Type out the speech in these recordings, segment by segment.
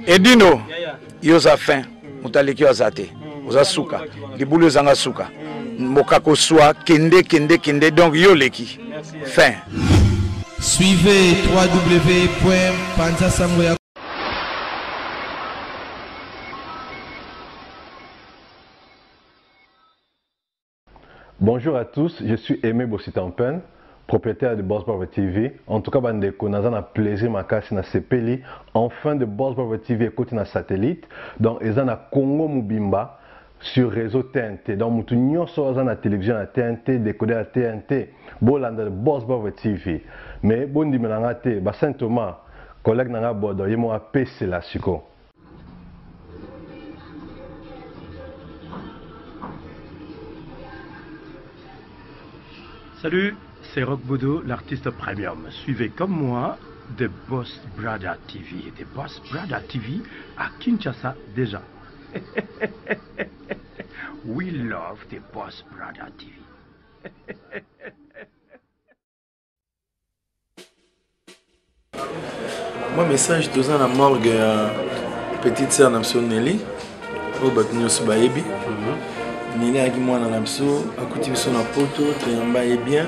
Edino, yoza fin, mutaleki azate, oza suka, libulu zanga suka, mokako soa, kende, donc yoleki, fin. Suivez www.panzasangoya. Bonjour à tous, je suis Aimé Bossitampen, propriétaire de Boss Brother TV. En tout cas, bandeko, nous avons plaisir makasi na sepeli. Enfin de Boss Brother TV écoute na satellite. Donc, ils ont na Congo Mubimba sur réseau TNT. Donc, mutu nyonso oza na télévision na TNT, décodé à TNT. Bolanda de Boss Brother TV. Mais bon di menanga te, ba Saint Thomas, collègue nanga bodo, yemo a PC la siko. Salut, c'est Rock Bodo, l'artiste premium. Suivez comme moi The Boss Brother TV. The Boss Brother TV à Kinshasa déjà. We love The Boss Brother TV. Moi, message tous la morgue petite sœur Namso Nelly. Au Batnio Subaebi. Nini aki mwana na biso akuti biso na poto toyamba ye bien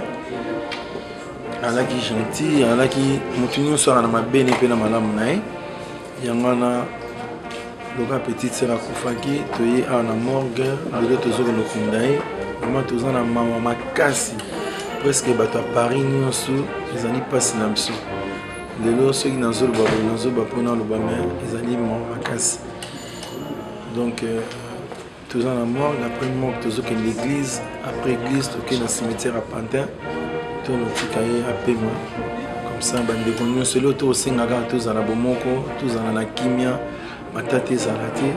alaki gentil alaki mutu nyonso na mabe ne pe na malamu na ye yango wana loka petite sœur akufaki toye awa na morgue lelo tozokende okunda ye vraiment toza na mawa makasi presque bato ya Paris nyonso ezali mpasi na biso lelo soki nazoloba mpona aloba me ezali mawa makasi donc tous en la mort, après mort, tous au l'église, après l'église, tous dans le cimetière à Pantin, tous nos petits cahiers à paiement. Comme ça, bande de connus, c'est l'autre au Singaga, tous en la Bomoko, tous en la Kimia, Matate Zalati,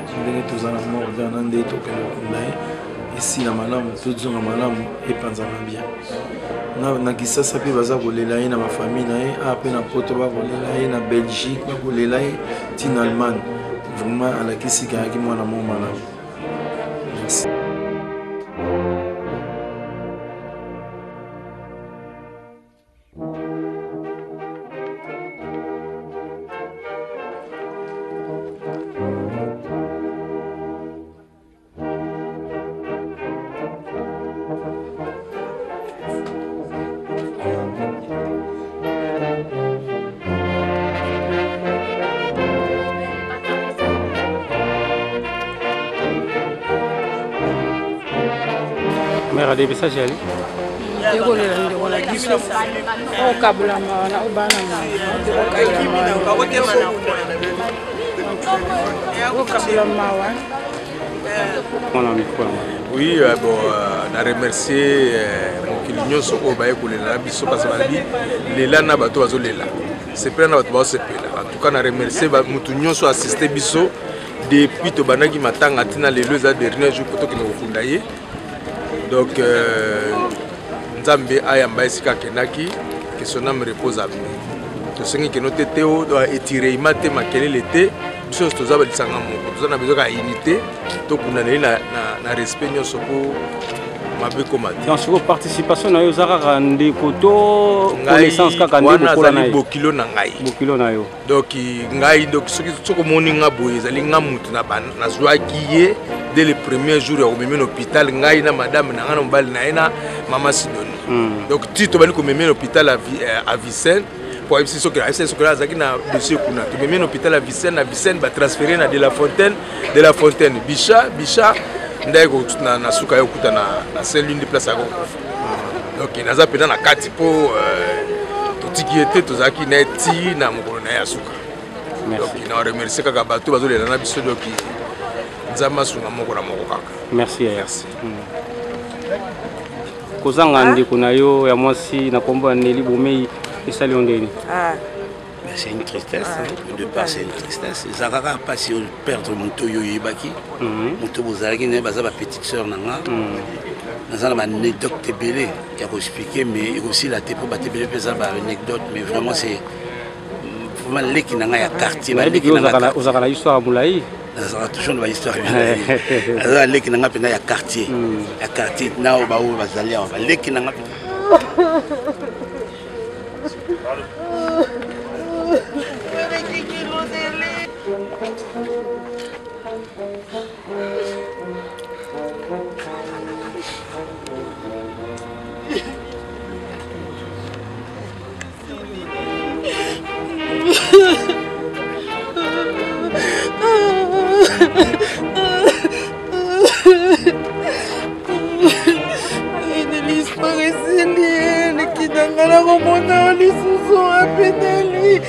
tous en la mort, dans un des tout que nous avons. Ici, la malam, tous en malam, et Panzana bien. Na kisa sapi baza kolela na ma famille na ye après na poto ba kolela na Belgique ba kolela tin Allemagne vraiment ala kisika ki mwana mo malamu. Merci. Mère a des messages à aller. Oui, bon, on a remercié mon client sur Obaye pour les labisso parce que les lana bateau bazo les là. C'est plein de bateau c'est plein. En tout cas, on a remercié Moutounion sur assisté bisso depuis Tobanaki matin à tina les deux derniers jours pour que nous fundaye. Donc, Nzambe ayamba esika kenaki que son âme repose à venir. To sengi que notre théo doit étirer imate makele l'été. Biso toza ba lisanga moko. Toza na besoin ka unité. To kunaneli na respect nyoso po mabe komati. Dans votre participation na yo zara rande koto connaissance kaka ndi bokola na yo. Bokilo na ngai. Bokilo na yo. Donc ngai donc soki soko moni nga boye ezali nga mutu na ban na zwaki ye dès le premier jour ya komemi na hôpital ngai na madame na ngana mbali na ena mama Sidoni. Donc tito bali komemi na hôpital à Vicenne pour ibisi soki azaki na dossier kuna to memi na hôpital à Vicenne ba transférer na de la Fontaine Bicha ndai ko na suka yo kuta na seule une place à go. Donc naza pena na kati po totiki ete tozaki na ti na mokolo na ya suka. Donc na remercier kaka bato bazolela na biso donc nzamba sunga moko na moko kaka. Merci. Kozanga ndeko na yo ya mwasi na kombo Nelly Bomei esali ondeni. C'est une tristesse, de part c'est une tristesse. Zakara pas si on perd mon toyo yibaki, mon toyo bozalaki ne baza ba petite sœur nanga. Dans une anecdote belé qui a expliqué mais aussi la tépo ba tébélé pesa ba anecdote mais vraiment c'est vraiment leki nanga ya quartier ba leki nanga ozakala histoire moulai. Ça toujours dans l'histoire. Alors leki nanga pena ya quartier. Ya quartier na o ba o bazalia ba leki nanga. l'histoire est liée, qui n'a la remonta les sous à pédali.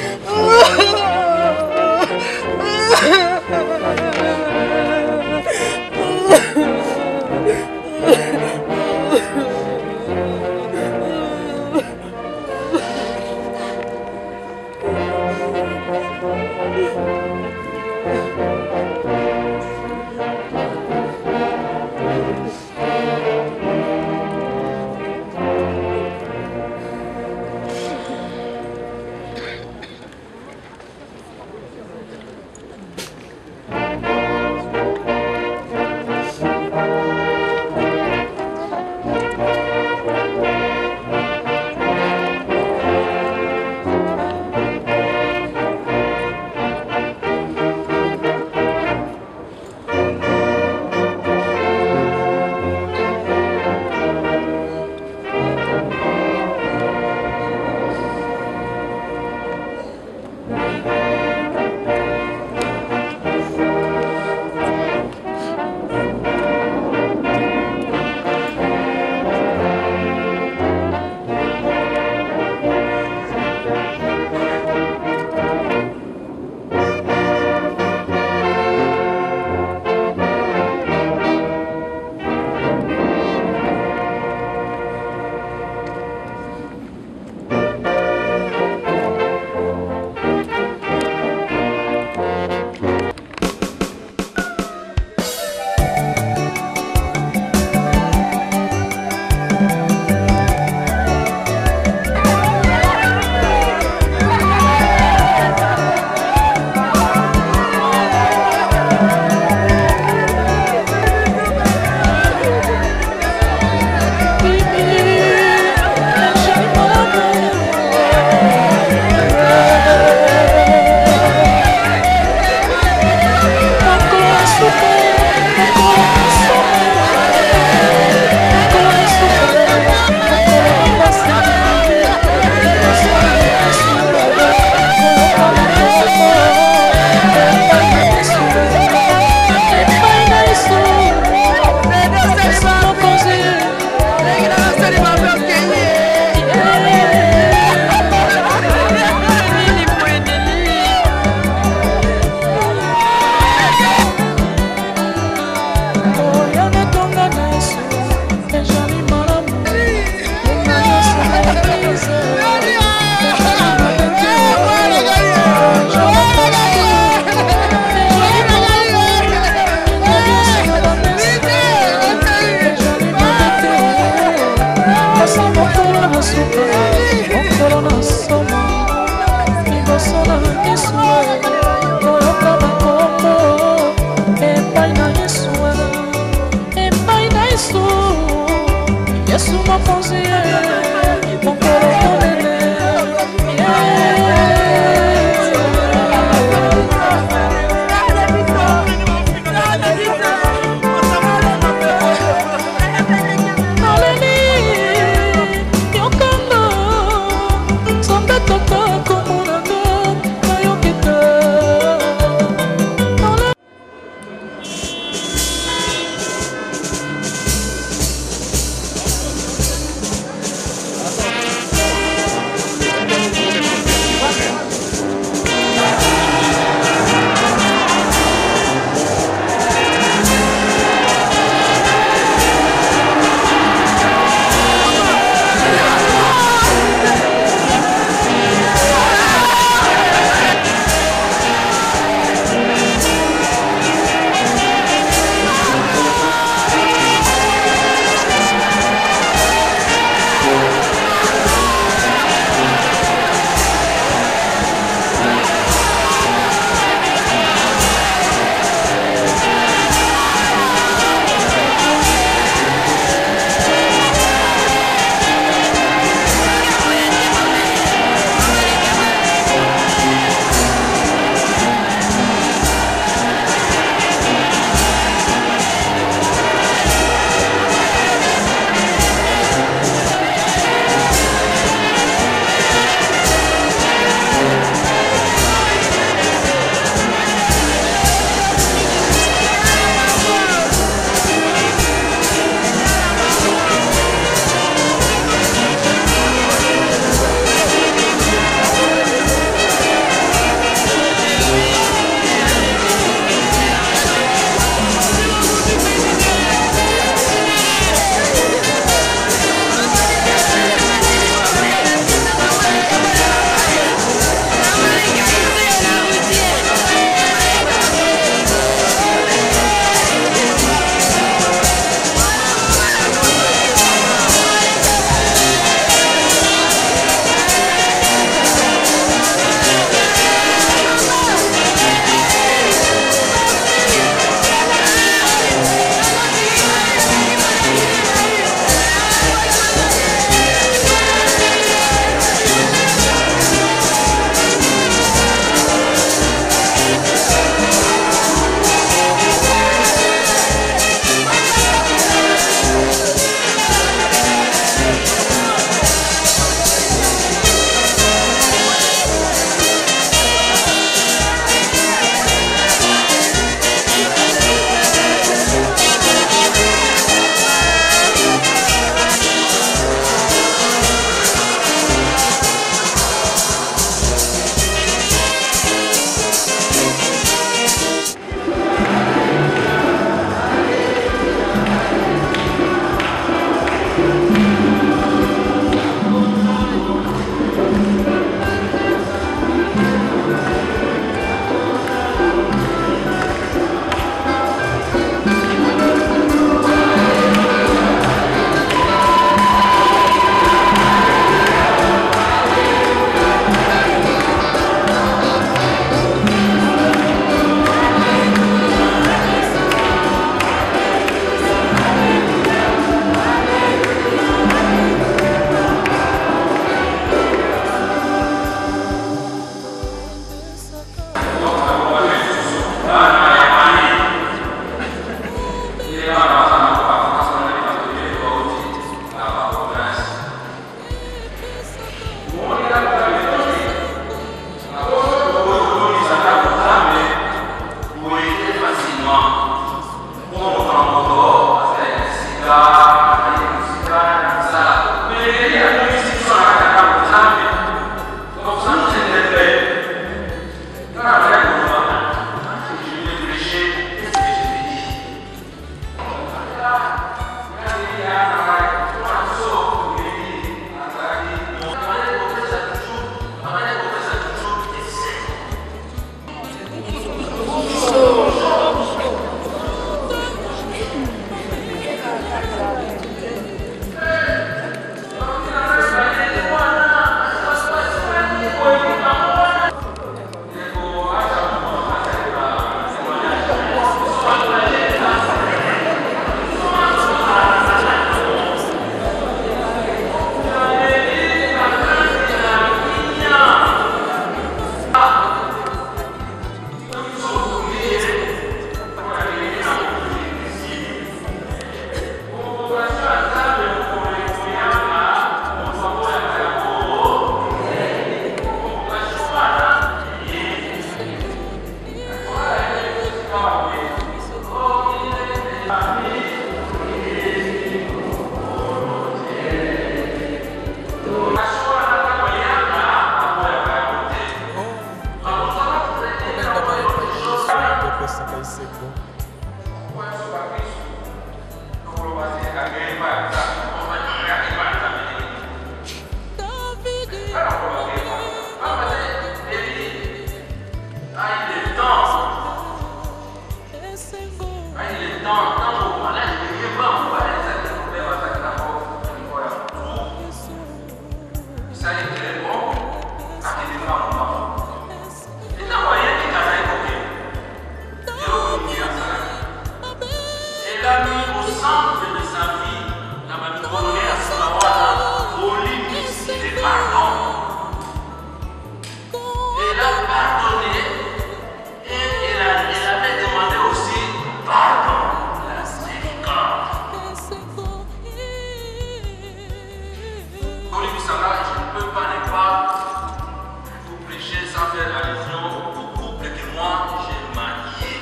sans faire allusion au couple que moi j'ai marié.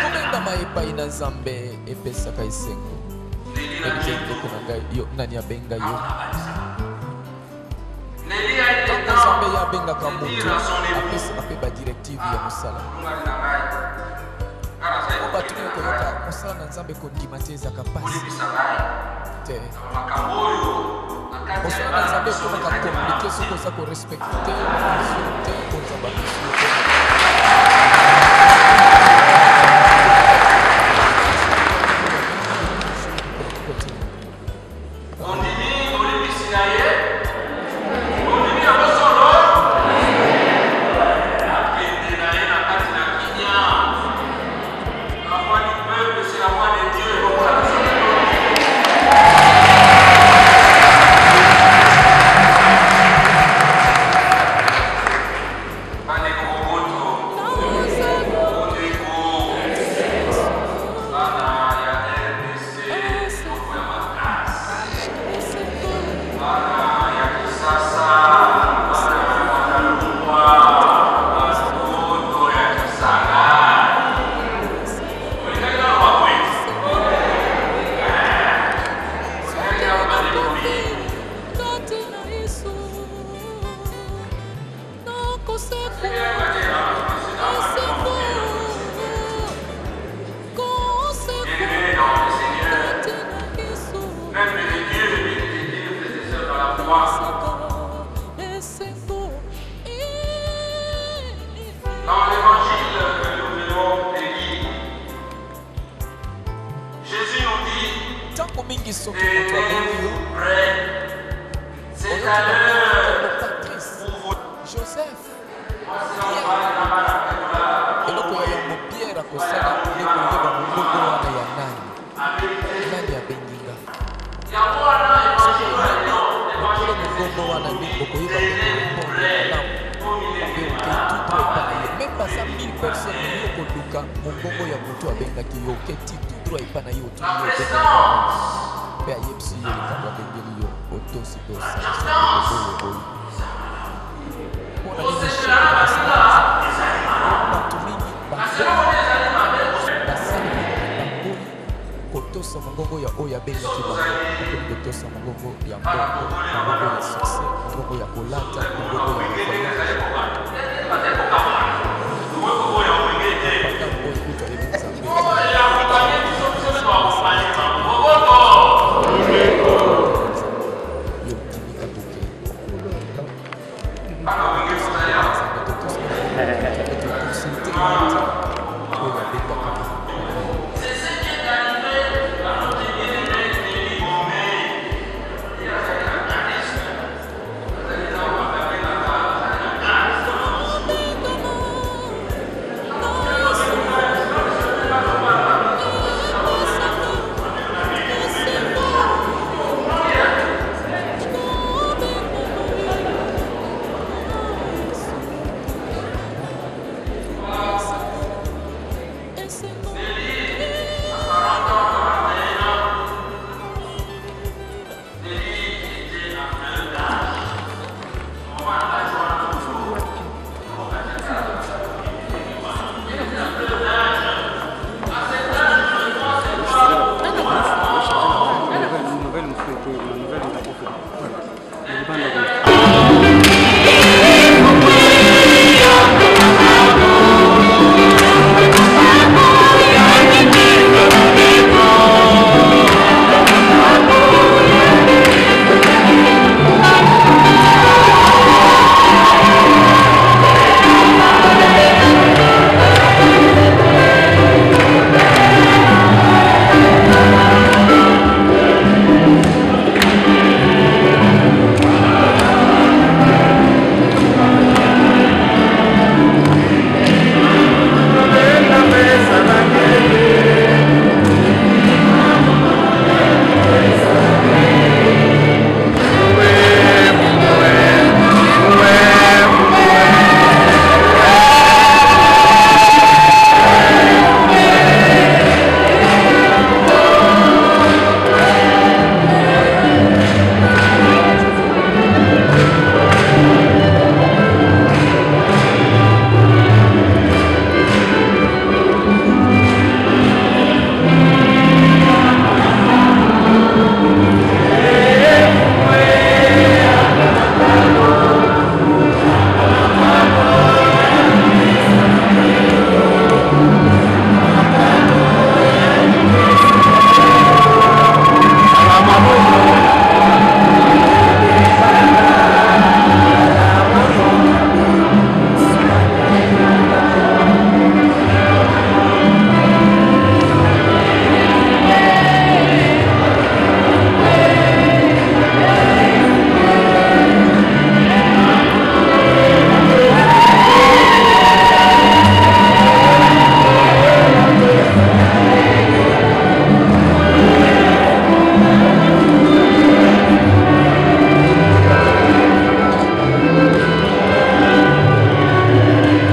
Komenda epai na Nzambe epesaka esengo. Ndeko na ngai yo nani abenga yo. Tango Nzambe yabengaka moto apesaka mpe badirective ya mosala. Po bato oyo koyoka mosala na Nzambe kondima te ezaka pasi te. Mosala na Nzambe ekomaka komplike soki oza korespecte te konzamba biso te. Amen.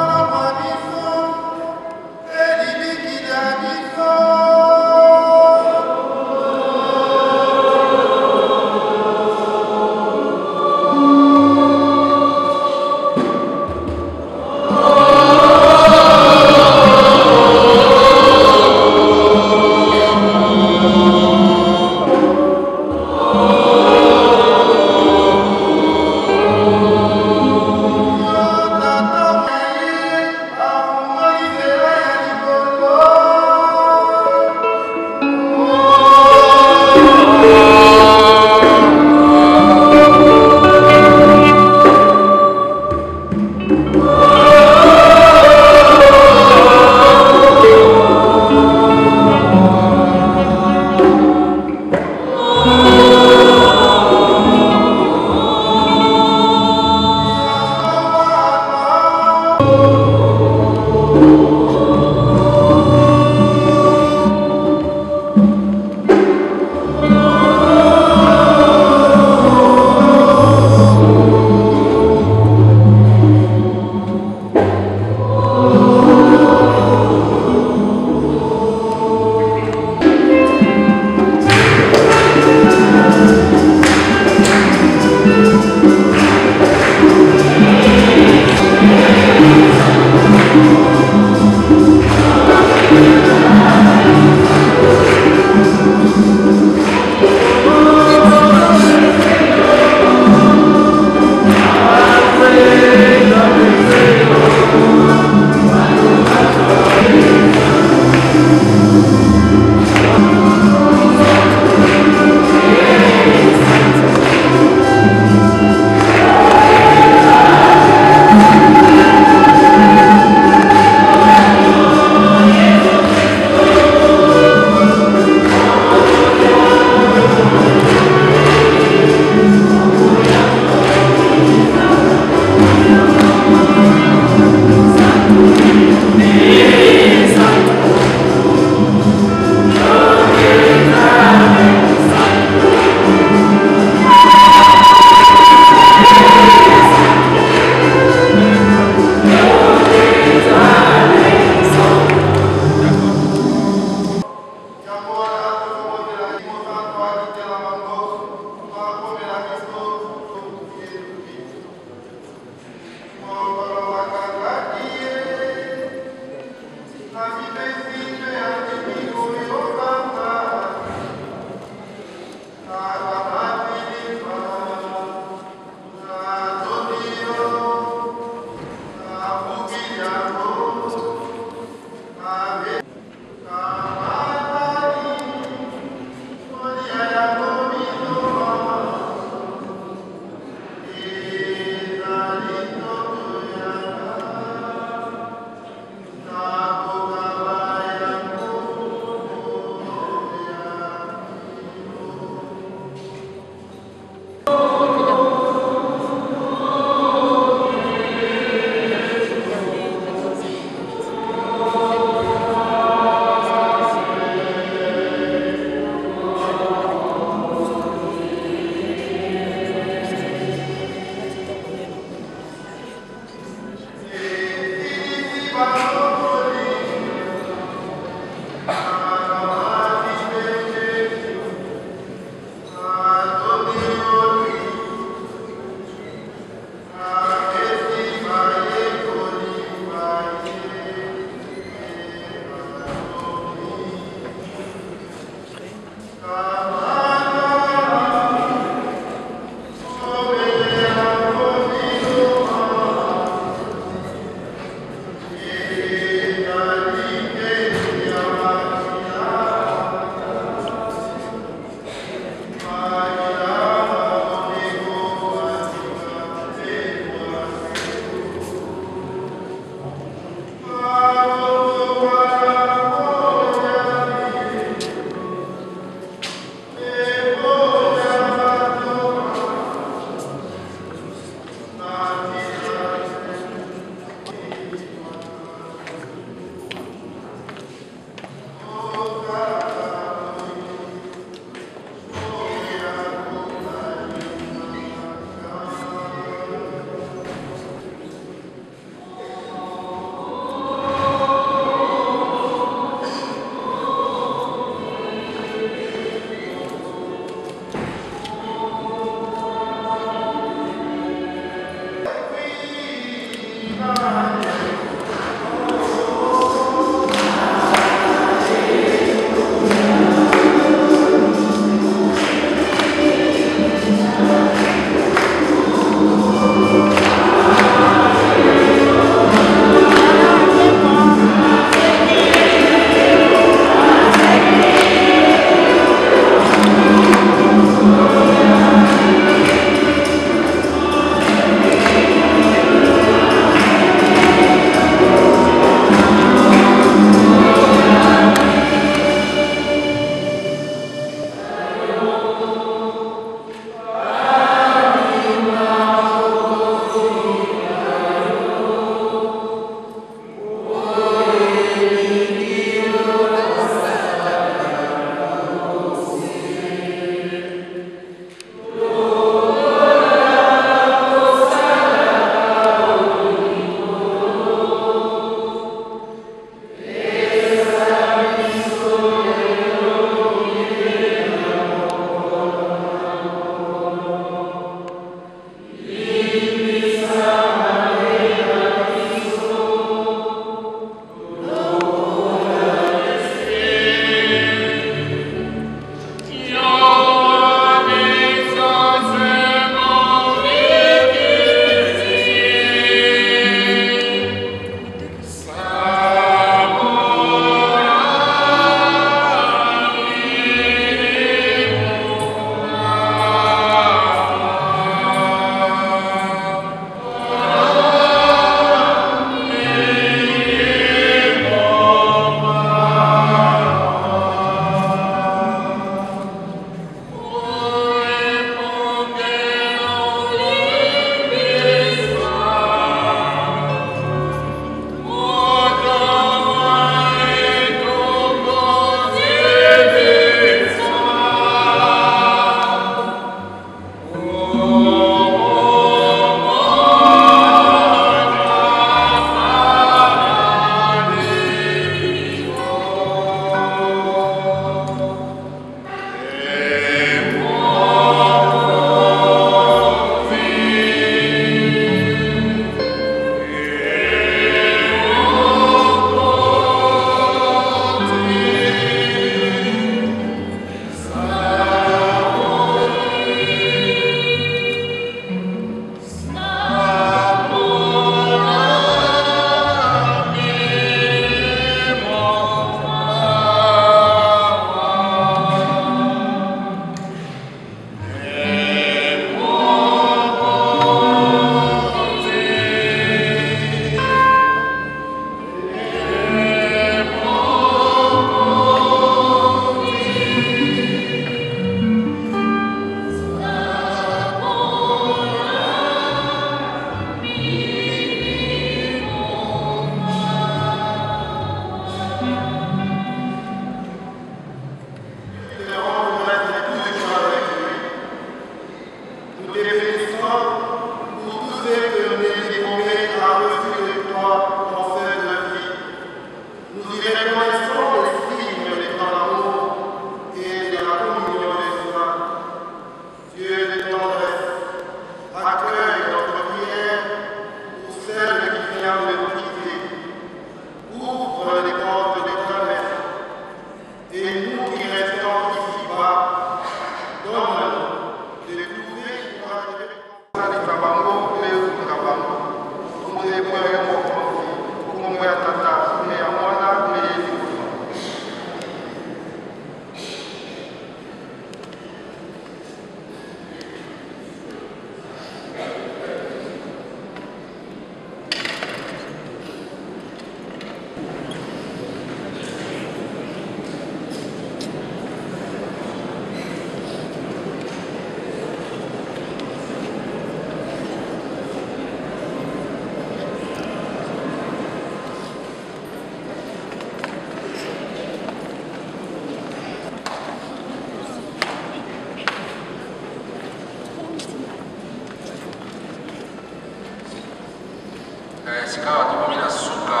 esika batokomi na suka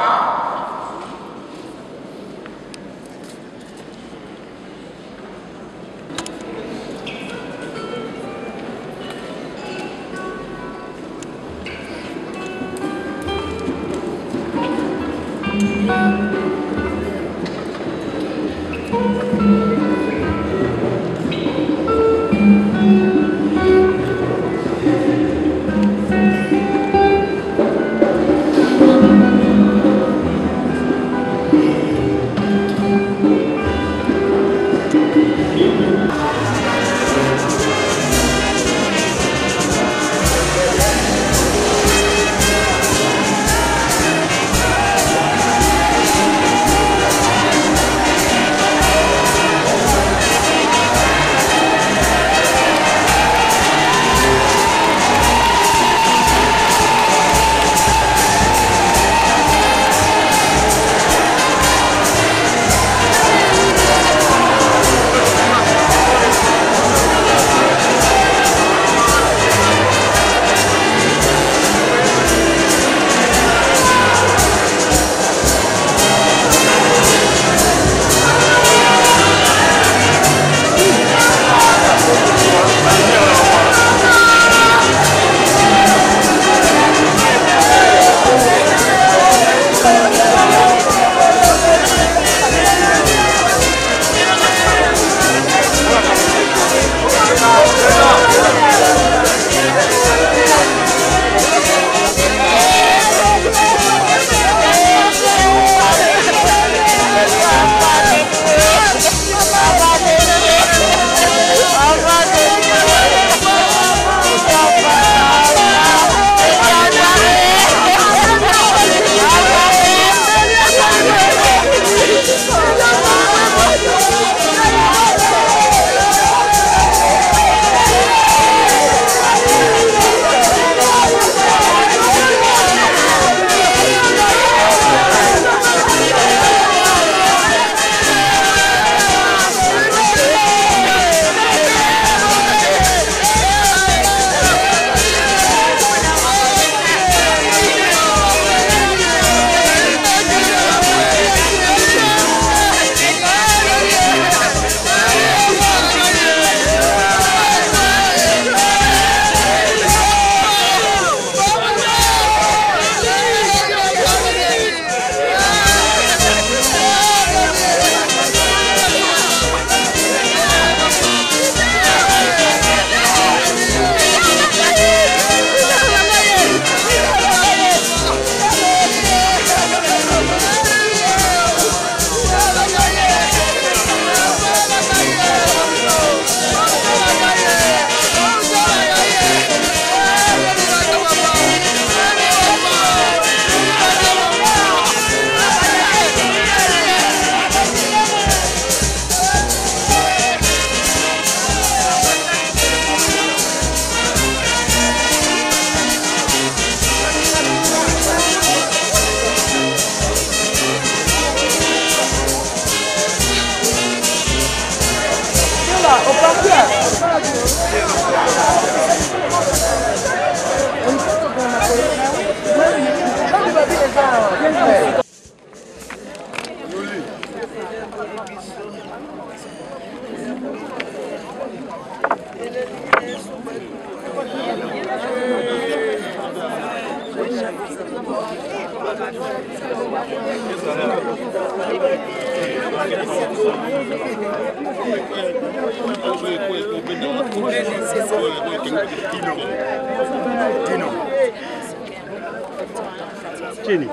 Chini.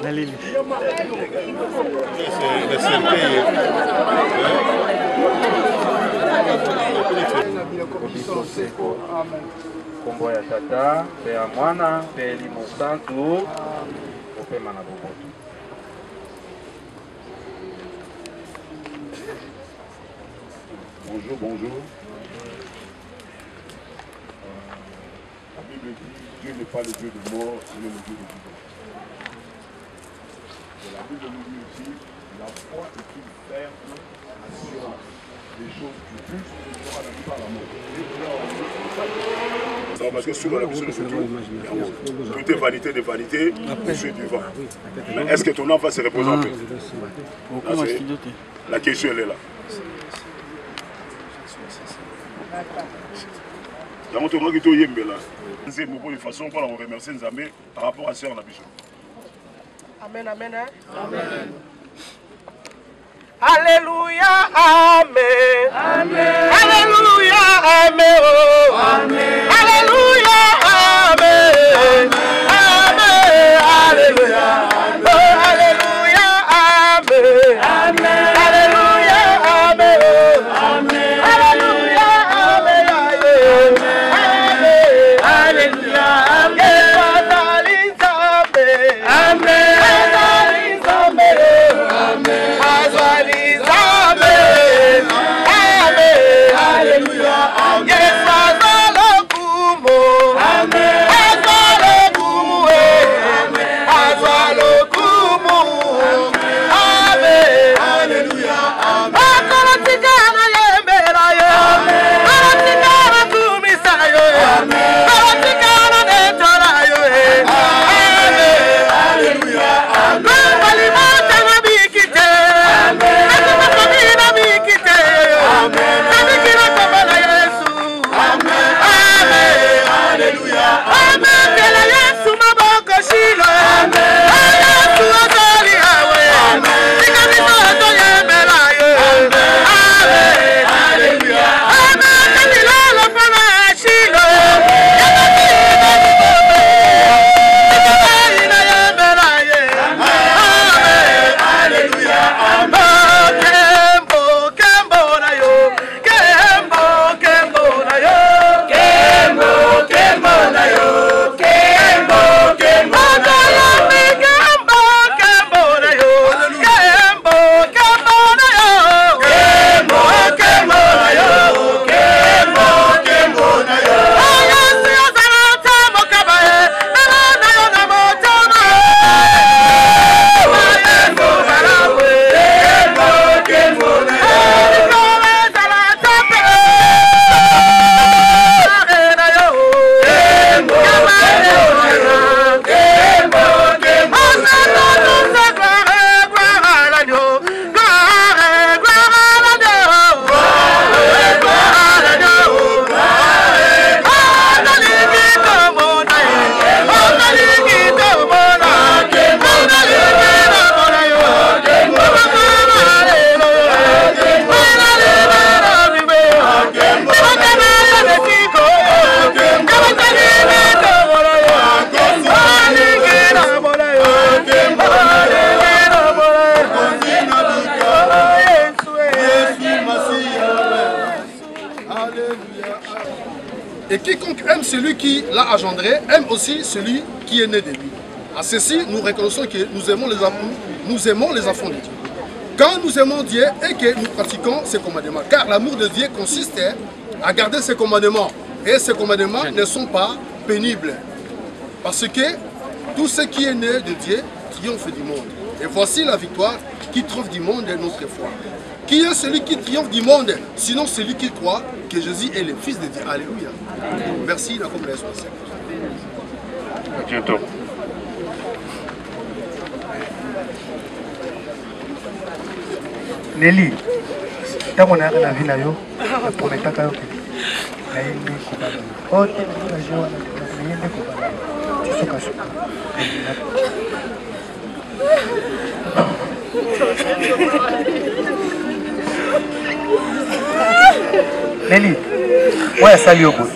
Nalili. Kombo ya tata, pe ya mwana, pe elimo santu, opema na boboto. Bonjour, bonjour. La Bible dit, Dieu n'est pas le Dieu de mort, il est le Dieu de vivant. Et la Bible nous dit aussi, la foi est une ferme assurance. Les choses du juste sera la vie par la mort. parce que souvent la personne tout est vanité de vanité, monsieur du vent. Mais est-ce que ton âme va se représenter? La question elle est là. Dans ton nom qui est là. C'est une bonne façon pour remercier Nzambe par rapport à Sœur Nabichou. Amen, amen. Amen. Alléluia, amen. Amen. Alléluia, amen. Oh. Amen. Alléluia, amen. Amen. Alléluia. Oh, alléluia, amen. Amen. Alléluia, amen. Amen. Alléluia, amen. Amen. Alléluia, amen. Amen. Et quiconque aime celui qui l'a engendré, aime aussi celui qui est né de lui. À ceci, nous reconnaissons que nous aimons les enfants de Dieu. Quand nous aimons Dieu et que nous pratiquons ses commandements. Car l'amour de Dieu consiste à garder ses commandements. Et ces commandements ne sont pas pénibles. Parce que tout ce qui est né de Dieu triomphe du monde. Et voici la victoire qui triomphe du monde est notre foi. Qui est celui qui triomphe du monde, sinon celui qui croit que Jésus est le Fils de Dieu. Alléluia. Merci, la communauté. À bientôt. Nelly, tant qu'on a la vie là, je promets pas que tu oh, tu Nelly, ouais, salut au bout.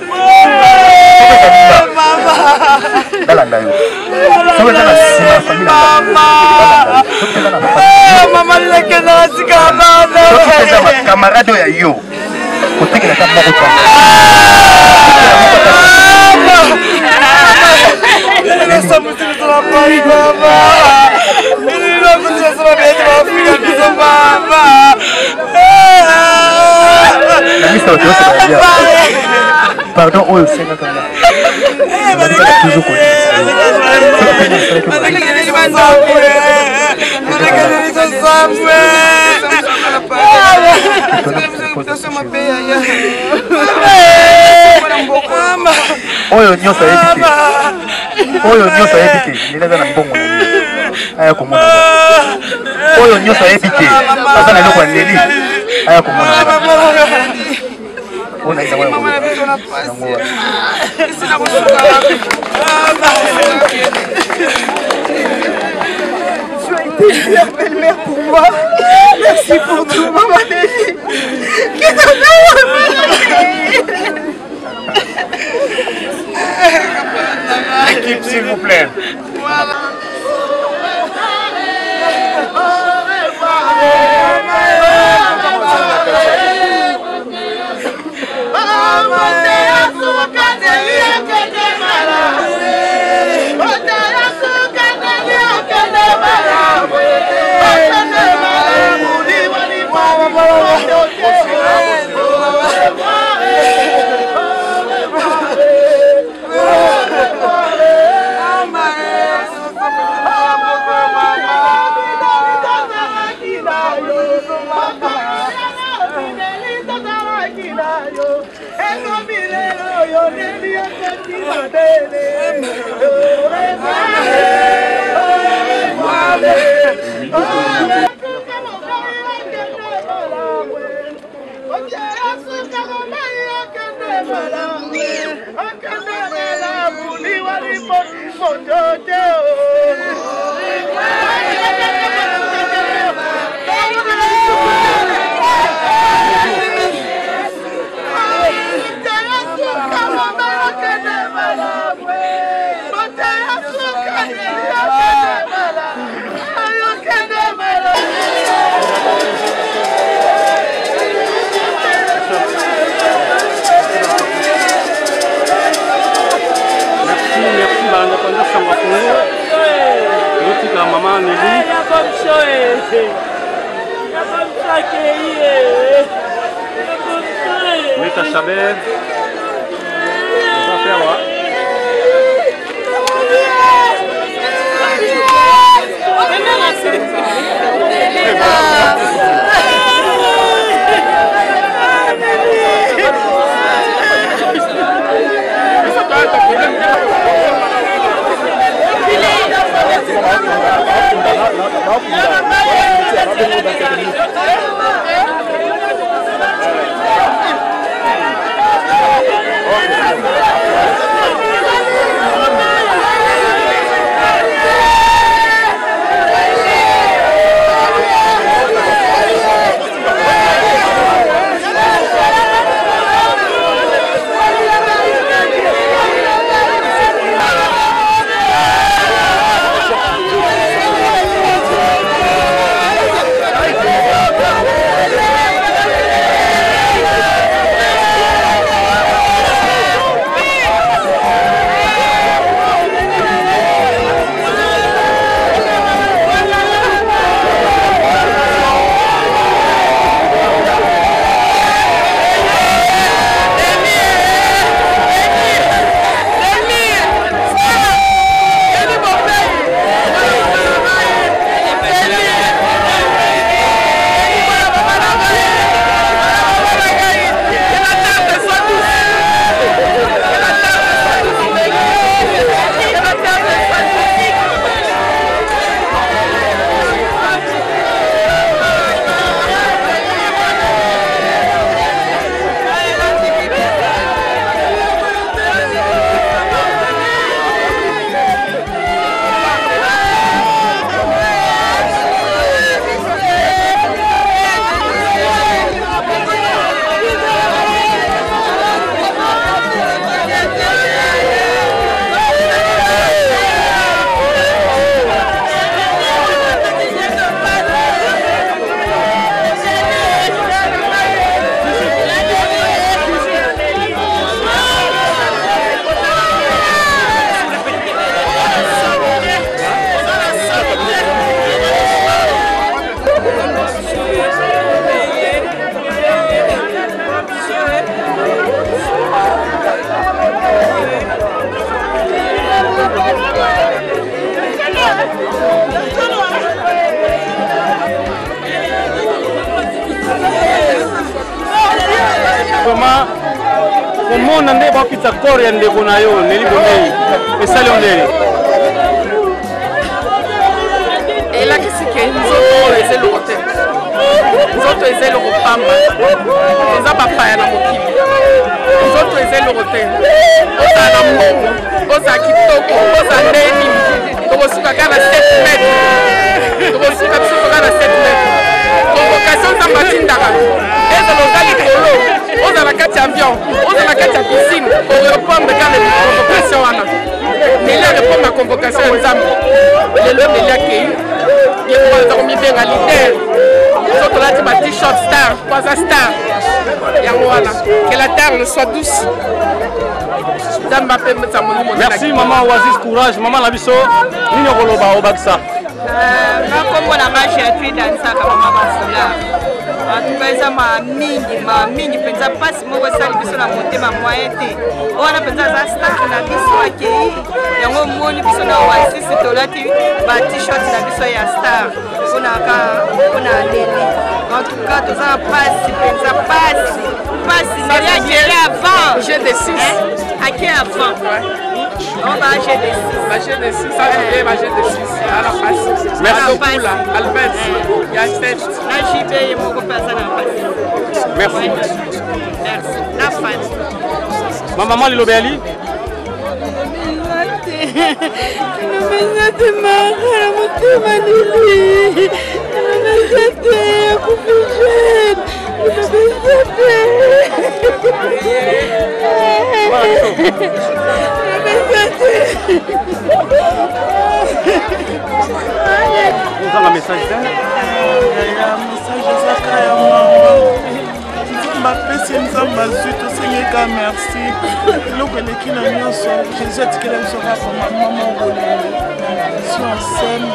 Camarade ya yo. Côté que la table moko. Pardon, oh, c'est là. Toujours oyo nyonso ayebi te oyo nyonso ayebi te ndenge aza na mbongo na ye aya komona oyo nyonso ayebi te aza na eloko ya ndeli aya komona ona ina wana Tu as été une super belle-mère pour moi. Merci pour tout, maman Nelly. Que ton l'équipe, s'il vous plaît. Maman Nelly. Meta Chabert. On va faire quoi? komona nde bapita kore ya ndeko na yo Nelly Bomei esali ondele elakisi ke nzoto eza eloko te nzoto eza eloko pamba eza bapaya na mokili nzoto eza eloko te ozala na mbongo ozala kitoko ozala ndeni tokosuka kaka na 7 mètre tokosuka biso kaka na 7 mètre convocation nzambe atindaka ezala oza likolo ozala kati ya avion ozala kati ya piscine orépondre kaka na convocation wana Nelly arépondre na convocation ya nzambe lelo Nelly akei yekobanza komibenga lider soki tolati ba t-shirt star kwaza star yango wana que la terre ne soit douce nzambe apemisa molimo. Merci maman Oasis courage maman na biso nini okoloba obakisa nakombo na nga Gertrude Ansaka mama basula atuka eza mingi mpenza mpasi moko esali biso na motema moyen te wana mpenza aza star na biso akei yango moni biso na Oasis tolati ba t-shirt na biso ya star mpona Nelly antuka toza na mpasi mpenza mpasi Nelly akele avant G6 ake avant on va G6 ba G6 ça c'est ba G6 ala passe merci Paula Albert ya tête na JB moko pesa na passe merci na fan maman Lilobeli Vous avez un message bapesi nzambe azwi tosengeka merci eloko eleki na nyonso jésus atikela biso kaka mama mobolele si on s'aime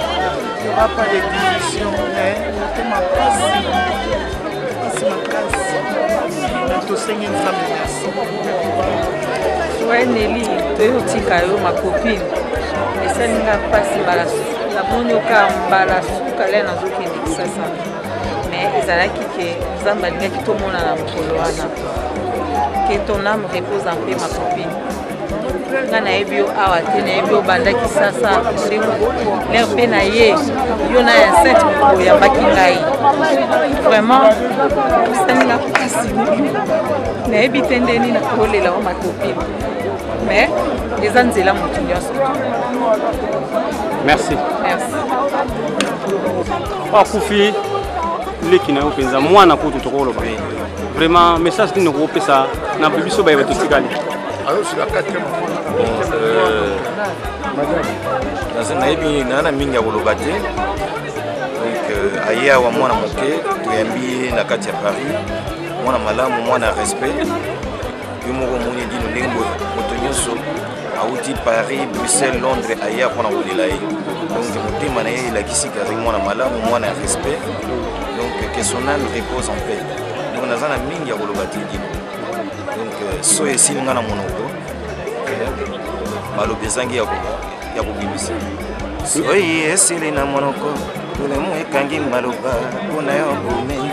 il n'y aura pas de division mais motema pasi makasi tosengi nzambe merci ouais Nelly toyotika yo makopine esalinga mpasi namoni oka mbala suka le nazokende kisasa mais ezalaki ke nzambe alingaki tomona na mokolo wana ke ton âme repose en paix ma copine nga nayebi yo awa te nayebi yo bandaki sasa lere mpe na ye yo na ya sainte moko oyambaki ngai vraiment osalinga mpasi nayebi te ndeni na kolela o ma copine mais eza nzela motu nyonso. Merci. Merci. Akufi leki na yo penza mwana kutu tokoloba vraiment message nini okopesa na biso baye batotikali nayebi nana mingi ya koloba te donc aye awa mwana moke toyambi na kati ya Paris mwana malamu mwana respect yo moko moni dino ndenge moto nyonso auti Paris, Bruxelles, Londres aye apona kolela ye donc motema na ye elakisi kari mwana malamu mwana respect donc que son âme repose en paix donc naza na mingi ya koloba te dino donc so esili nga na monoko malobi ezangi ya kobimisa soyi esili na monoko tolemo ekangi maloba mpona yo bomei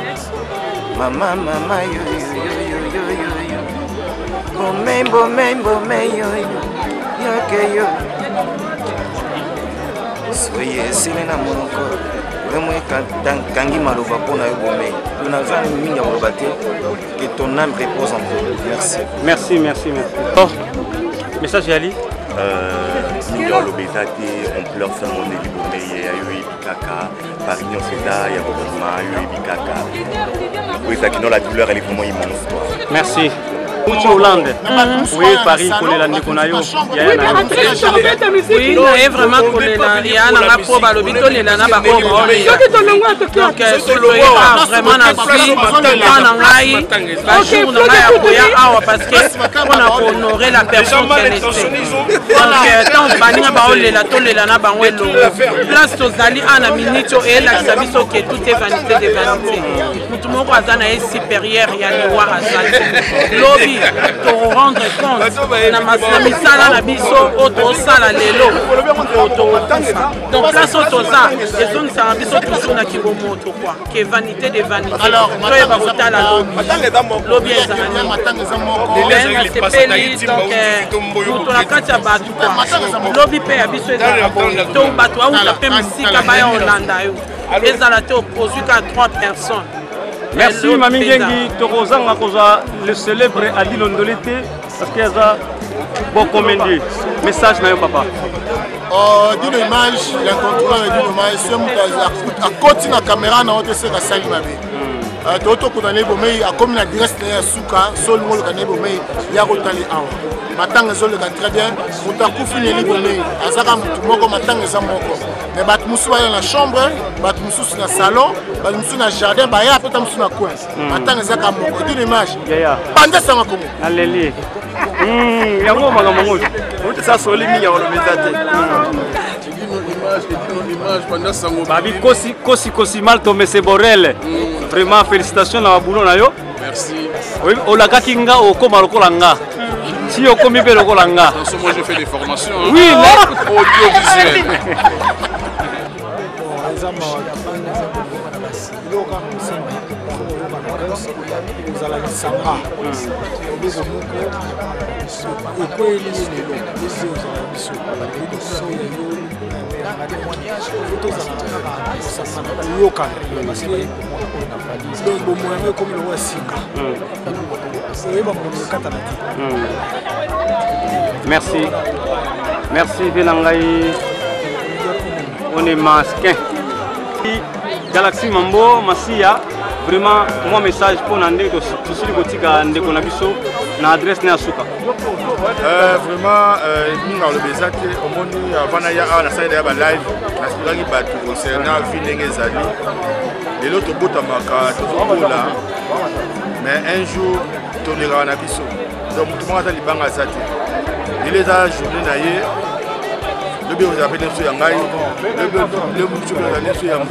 mama yoyoyoyoyoyo bomei yoyo yokeyo soyi esili na monoko tolemo ekangi maloba mpona yo bomei tonaza mingi ya koloba te que ton âme repose en paix. Merci. Oh, message Yali. Million l'obésité, on pleure seulement Nelly Bomei, il y a eu Ibikaka, Paris Nyon César, il y a Roboma, il y a eu Ibikaka. Oui, ça qui la douleur, elle est vraiment immense. Merci. Uchi Hollande, oui, Paris, Kolela Nikonayo, Yana. Oui, il est vraiment Kolela, Yana, la proba, le biton, il en a pas donc, vraiment, la vie, Nangaï, la jour, Nangaï, parce qu'on a honoré la personne qu'elle était. Donc, tant que Bani, Baolela, Tolela, Nabawelo, place Tozali, Anna Minito, et la Sabiso, qui est toute vanité des vanités. Tout le monde est supérieur, il y a le roi Azali. aussi rendre compte na misala na biso oyo tosala lelo donc place oyo toza ezongisaka biso toujours na kibomoto quoi ke vanité de vanité toyeba kotala lobi ezala nini nasepeli donc moto na kati ya bato quoi lobi mpe ya biso ezala boye to bato auta mpe mosika baya olanda yo ezala te opozwi ka 3 personnes. Merci Mami Gengi, Tokozanga Koza, le célèbre Adi Londolete, parce qu'il y a bon commandé. Message na yo papa. D'une image, l'incontournable d'une image, c'est à côté de la caméra, on a essayé de saluer ma vie. Toto kutane bomei akomi na direct ya suka solo ngolo kane bomei ya kotali awa matanga zolo ka très bien mutakufi neli bomei azaka mutu moko matanga za moko mais bat musu ba na chambre bat musu na salon bat musu na jardin ba ya pota musu na coin matanga za ka moko d'une image pande sama komo aleli yango manga mongo mutu sa soli minya wala mezate Babi Kosi Malto Mese Borel. Vraiment félicitations à boulot na yo. Merci. Oui, olaka kinga okoma lokola nga. Si okomi be lokola nga. Moi je fais des formations. Oui, audiovisuel. Merci. Merci Venangai. On est masquin. Galaxy Mambo, Massia. Vraiment, mon message pour Nandé, tout ce qui est à Biso, na adresse na Suka. Vraiment, nous dans le Bézat, au monde, avant d'aller à la salle de la live, la série Batu concernant Villeneuve Zali. Et l'autre bout à Maka, tout là. Mais un jour, on ira à Biso. Donc, tout le monde a les bancs à Zati. Il les a journée d'ailleurs. Le bureau vous appelez sur Yangaï, le monsieur vous allez sur Yangaï.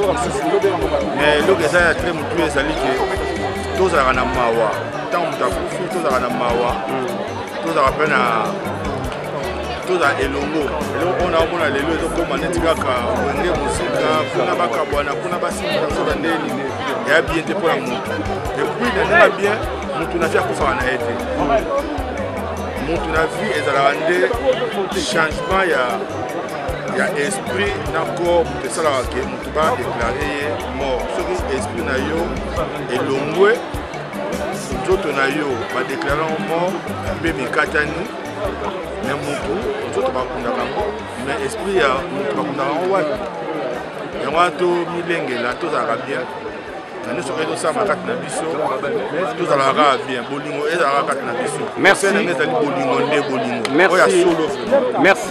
Mais le gars est très motivé, ça dit que tous à Ranamawa, tant que tous à Ranamawa, tous à peine à tous à Elongo. On a les lieux comme Manetigaka, on est musique, on a Bakabouana, on a Bassi, on a Ndeli, et a bien pour la montre. Et puis, on a bien, on a fait pour faire un été. On a vu et ça a rendu changement. Il y a esprit d'accord pour que ça va déclarer mort. Ce qui est esprit et l'ongwe, d'autres va déclarer mort, bébé Katani, mais mon d'autres va mais esprit va condamner. Il y a tout milenge là, tout arabien. Nous sommes tous à la biso, tous à la bien, bolingo et à la biso. Merci.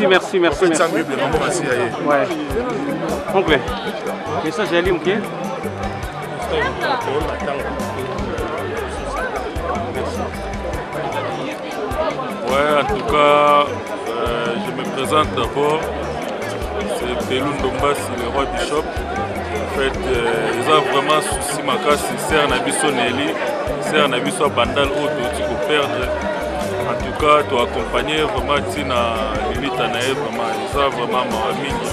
Merci. Merci. Ouais. Complet. Message à lui, ok? Ouais, en tout cas, je me présente d'abord. C'est Pelou Ndombasi, le roi du shop. En fait, ils ont vraiment souci makasi ser na biso Nelly, ser na biso bandal auto tu peux perdre. En tout cas, tu accompagner vraiment tina limite na vraiment, ils ont vraiment ma mingi.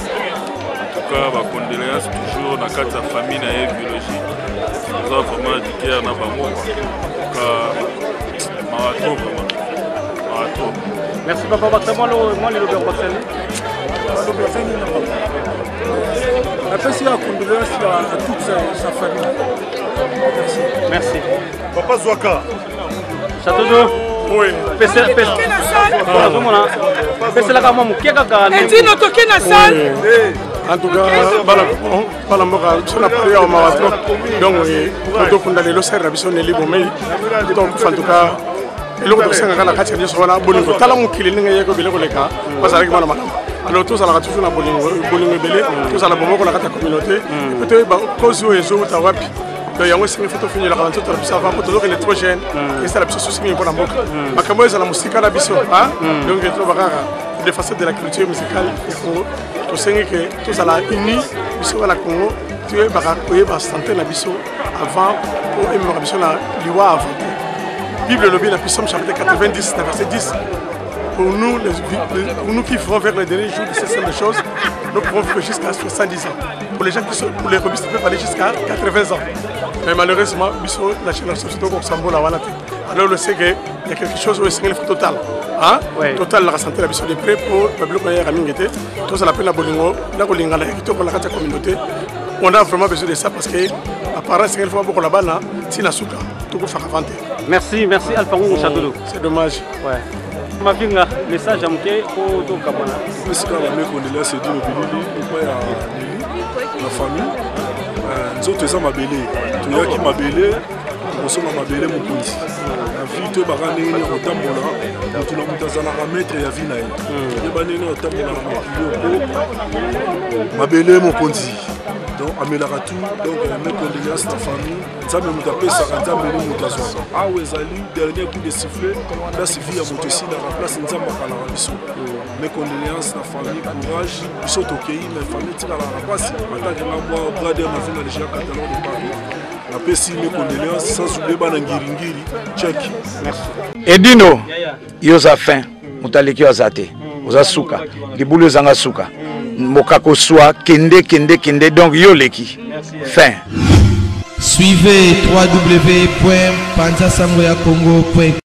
En tout cas, ma condoléance toujours na kati ya famille na biologie. Ils ont vraiment du cœur na bango. En tout cas, marathon vraiment. Marathon. Merci papa Baktamalo, moi le Robert Baktamalo. Après, c'est la condoléance à toute sa famille. Merci. Papa Zouaka. Château. Oui. Pese la kama mukeka kana. Et tu toqué na salle. En tout cas, bala mboka sona pari ya marathon. Donc, to kundale lo serra biso ne libo mai. Donc, en tout cas, eloko to senga kana kati ya sona bolingo tala mukili ninga yeko bileko leka. Parce que mana mana. Alors tous à la toujours na bolingo belé, tous à la bomoko na kata communauté. Peut-être ba cause yo ezo tawapi. Donc yango simi photo finir la rentrée to la bisa va poto le trop jeune. Et ça la biso souci pour la mboka. Makambo eza la musique na biso, hein? Donc je trouve bakara des facettes de la culture musicale et Congo. To sengi que tous à la uni biso la Congo, tu es bakara koye ba santé na biso avant pour aimer biso na liwa avant. Bible le dans Psaume chapitre 90, verset 10. Pour nous qui vont vers les derniers jours de ces simples choses, nous pouvons vivre jusqu'à 70 ans. Pour les gens qui sont, pour les rebelles, ça peut aller jusqu'à 80 ans. Mais malheureusement, la génération c'est encore Sambo la Wanati. Alors on sait qu'il y a quelque chose où il faut total. Hein? Ouais. Total la santé la mission de près pour le bloc à Mingete. Tout ça l'appelle la Bolingo, la Bolinga, la communauté. On a vraiment besoin de ça parce que apparemment c'est une fois beaucoup là-bas là, si la souka, tout pour faire avancer. Merci, merci Alpharo Chadoulou. C'est dommage. Ouais. Mavinga, message à Mouké pour tout Kabana. Parce que la mec on est là, c'est dit le Bilili, la famille. Nous autres, ça m'a belé. Tu vois qui m'a belé, on s'en m'a belé mon police. La vie, tu vas gagner au tambola, tu n'as pas besoin de mettre la vie là. Tu vas gagner au tambola, m'a belé mon police. Donc, améliora tout, donc, mes condoléances à ta famille. Ça me tape ça, ça me met mon tazo. Ah, ouais, Zali, dernier coup de sifflet, là, c'est vie à mon tessin, la place, nous avons la mission. Mes condoléances à ta famille, courage, ils sont ok, mais la famille, tu vas la place. Maintenant, je vais voir, brader ma vie dans les gens catalans de Paris. La PSI, mes condoléances, sans oublier, Banangiri, check. Merci. Edino, yoza fin, mutaleki wazate, oza suka, libulu zanga suka. Mokako soit kende donc yoleki. Fin. Suivez www.panzasamoyacongo.com